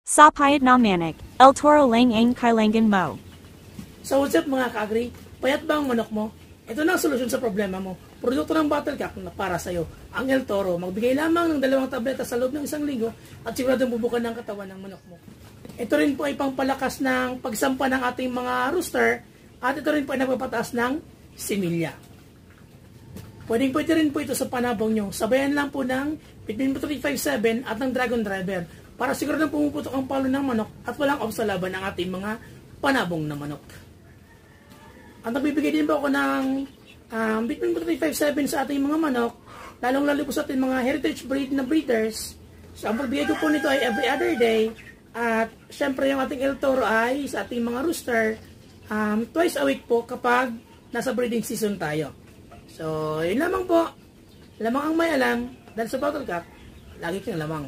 Sa payat na manik, El Toro lang ang kailangan mo. So what's up mga ka-agri? Payat ba ang manok mo? Ito na ang solusyon sa problema mo. Produkto ng Battlecat na para sa'yo. Ang El Toro, magbigay lamang ng 2 tableta sa loob ng 1 linggo at siguradong bubukan ng katawan ng manok mo. Ito rin po ay pangpalakas ng pagsampa ng ating mga rooster at ito rin po ay nagpapataas ng similya. Pwede rin po ito sa panabong nyo. Sabayan lang po ng Between 357 at ng Dragon Driver para siguradong pumuputok ang palo ng manok at walang off sa laban ng ating mga panabong na manok. At nagbibigay din po ako ng Between 357 sa ating mga manok, lalong-lalo po sa ating mga heritage breed na breeders. So ang pagbigay ko po nito ay every other day. At syempre yung ating El Toro ay sa ating mga rooster twice a week po kapag nasa breeding season tayo. So yun lamang po. Lamang ang may alam dahil sa Battlecat, lagi kang lamang.